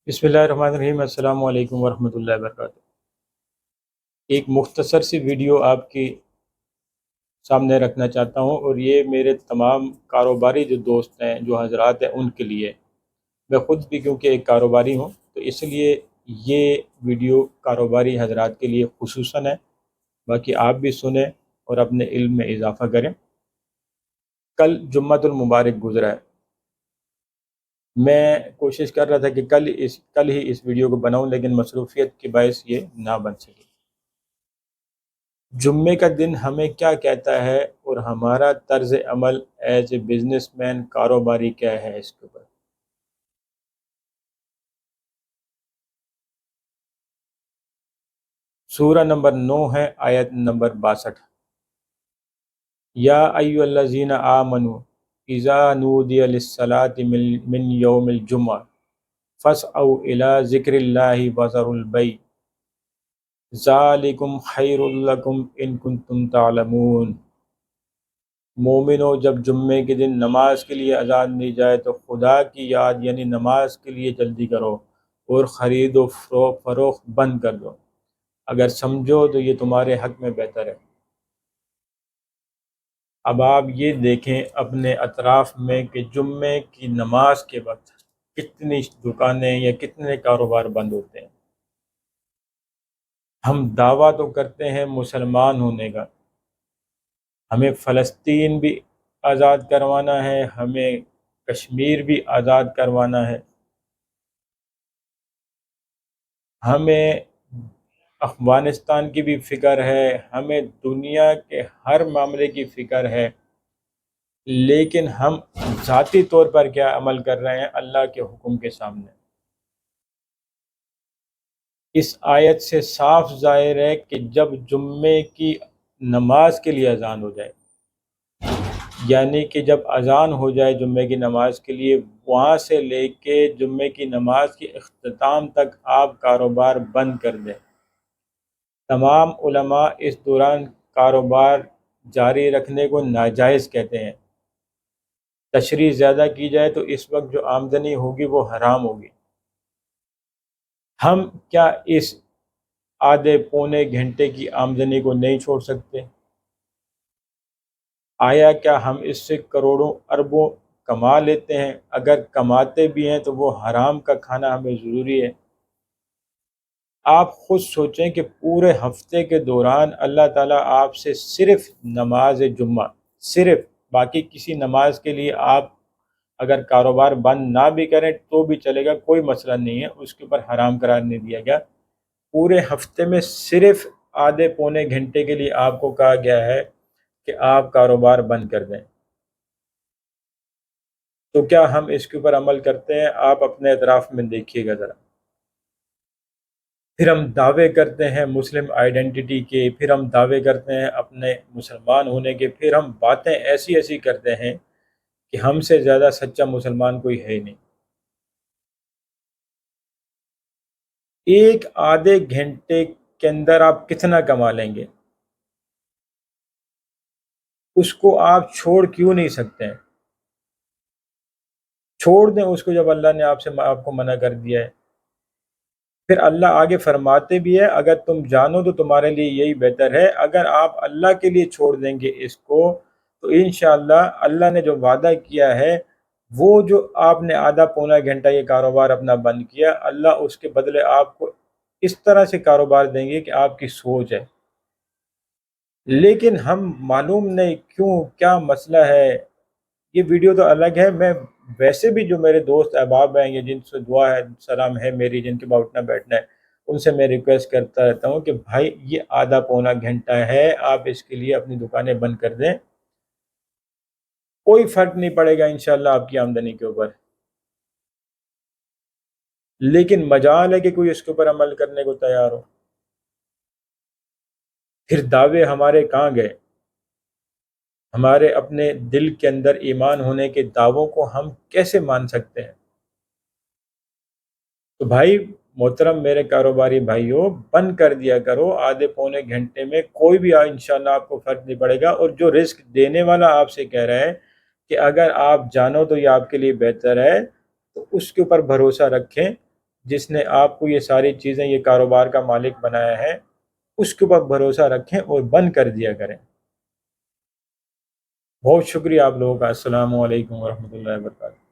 بسم اللہ الرحمن الرحیم۔ السلام علیکم ورحمۃ اللہ وبرکاتہ۔ ایک مختصر سی ویڈیو آپ کے سامنے رکھنا چاہتا ہوں، اور یہ میرے تمام کاروباری جو دوست ہیں، جو حضرات ہیں، ان کے لیے۔ میں خود بھی کیونکہ ایک کاروباری ہوں، تو اس لیے یہ ویڈیو کاروباری حضرات کے لیے خصوصاً ہے۔ باقی آپ بھی سنیں اور اپنے علم میں اضافہ کریں۔ کل جمعۃ المبارک گزرا ہے۔ میں کوشش کر رہا تھا کہ کل ہی اس ویڈیو کو بناؤں، لیکن مصروفیت کے باعث یہ نہ بن سکی۔ جمعے کا دن ہمیں کیا کہتا ہے، اور ہمارا طرز عمل ایز اے بزنس مین، کاروباری کیا ہے اس کے اوپر۔ سورہ نمبر 9 ہے، آیت نمبر 62۔ یا ایھا الذین آمنوا اذا نودی للصلاۃ من یوم الجمعہ فاسعوا الی ذکر اللہ وذروا البیع ذالکم خیر لکم ان کنتم تعلمون۔ مومنو، جب جمعے کے دن نماز کے لیے اذان دی جائے تو خدا کی یاد یعنی نماز کے لیے جلدی کرو، اور خرید و فروخت بند کر دو، اگر سمجھو تو یہ تمہارے حق میں بہتر ہے۔ اب آپ یہ دیکھیں اپنے اطراف میں کہ جمعے کی نماز کے وقت کتنی دکانیں یا کتنے کاروبار بند ہوتے ہیں۔ ہم دعویٰ تو کرتے ہیں مسلمان ہونے کا، ہمیں فلسطین بھی آزاد کروانا ہے، ہمیں کشمیر بھی آزاد کروانا ہے، ہمیں افغانستان کی بھی فکر ہے، ہمیں دنیا کے ہر معاملے کی فکر ہے، لیکن ہم ذاتی طور پر کیا عمل کر رہے ہیں اللہ کے حکم کے سامنے۔ اس آیت سے صاف ظاہر ہے کہ جب جمعے کی نماز کے لیے اذان ہو جائے، یعنی کہ جب اذان ہو جائے جمعے کی نماز کے لیے، وہاں سے لے کے جمعے کی نماز کے اختتام تک آپ کاروبار بند کر دیں۔ تمام علماء اس دوران کاروبار جاری رکھنے کو ناجائز کہتے ہیں۔ تشریح زیادہ کی جائے تو اس وقت جو آمدنی ہوگی وہ حرام ہوگی۔ ہم کیا اس آدھے پونے گھنٹے کی آمدنی کو نہیں چھوڑ سکتے؟ آیا کیا ہم اس سے کروڑوں اربوں کما لیتے ہیں؟ اگر کماتے بھی ہیں تو وہ حرام کا کھانا ہمیں ضروری ہے؟ آپ خود سوچیں کہ پورے ہفتے کے دوران اللہ تعالیٰ آپ سے صرف نماز جمعہ، صرف، باقی کسی نماز کے لیے آپ اگر کاروبار بند نہ بھی کریں تو بھی چلے گا، کوئی مسئلہ نہیں ہے، اس کے اوپر حرام قرار نہیں دیا گیا۔ پورے ہفتے میں صرف آدھے پونے گھنٹے کے لیے آپ کو کہا گیا ہے کہ آپ کاروبار بند کر دیں۔ تو کیا ہم اس کے اوپر عمل کرتے ہیں؟ آپ اپنے اطراف میں دیکھیے گا ذرا۔ پھر ہم دعوے کرتے ہیں مسلم آئیڈینٹی کے، پھر ہم دعوے کرتے ہیں اپنے مسلمان ہونے کے، پھر ہم باتیں ایسی ایسی کرتے ہیں کہ ہم سے زیادہ سچا مسلمان کوئی ہے ہی نہیں۔ ایک آدھے گھنٹے کے اندر آپ کتنا کما لیں گے؟ اس کو آپ چھوڑ کیوں نہیں سکتے ہیں؟ چھوڑ دیں اس کو جب اللہ نے آپ کو منع کر دیا ہے۔ پھر اللہ آگے فرماتے بھی ہے اگر تم جانو تو تمہارے لیے یہی بہتر ہے۔ اگر آپ اللہ کے لیے چھوڑ دیں گے اس کو تو انشاءاللہ اللہ نے جو وعدہ کیا ہے، وہ جو آپ نے آدھا پونا گھنٹہ یہ کاروبار اپنا بند کیا، اللہ اس کے بدلے آپ کو اس طرح سے کاروبار دیں گے کہ آپ کی سوچ ہے۔ لیکن ہم معلوم نہیں کیوں، کیا مسئلہ ہے۔ یہ ویڈیو تو الگ ہے، میں ویسے بھی جو میرے دوست احباب ہیں یا جن سے دعا ہے سلام ہے میری، جن کے پاس اٹھنا بیٹھنا ہے، ان سے میں ریکویسٹ کرتا رہتا ہوں کہ بھائی یہ آدھا پونا گھنٹہ ہے، آپ اس کے لیے اپنی دکانیں بند کر دیں، کوئی فرق نہیں پڑے گا انشاءاللہ آپ کی آمدنی کے اوپر۔ لیکن مجال ہے کہ کوئی اس کے اوپر عمل کرنے کو تیار ہو۔ پھر دعوے ہمارے کہاں گئے؟ ہمارے اپنے دل کے اندر ایمان ہونے کے دعووں کو ہم کیسے مان سکتے ہیں؟ تو بھائی محترم، میرے کاروباری بھائیوں، بند کر دیا کرو آدھے پونے گھنٹے میں، کوئی بھی انشاءاللہ آپ کو فرق نہیں پڑے گا۔ اور جو رزق دینے والا آپ سے کہہ رہا ہے کہ اگر آپ جانو تو یہ آپ کے لیے بہتر ہے، تو اس کے اوپر بھروسہ رکھیں۔ جس نے آپ کو یہ ساری چیزیں، یہ کاروبار کا مالک بنایا ہے، اس کے اوپر بھروسہ رکھیں اور بند کر دیا کریں۔ بہت شکریہ آپ لوگوں کا۔ السلام علیکم ورحمۃ اللہ وبرکاتہ۔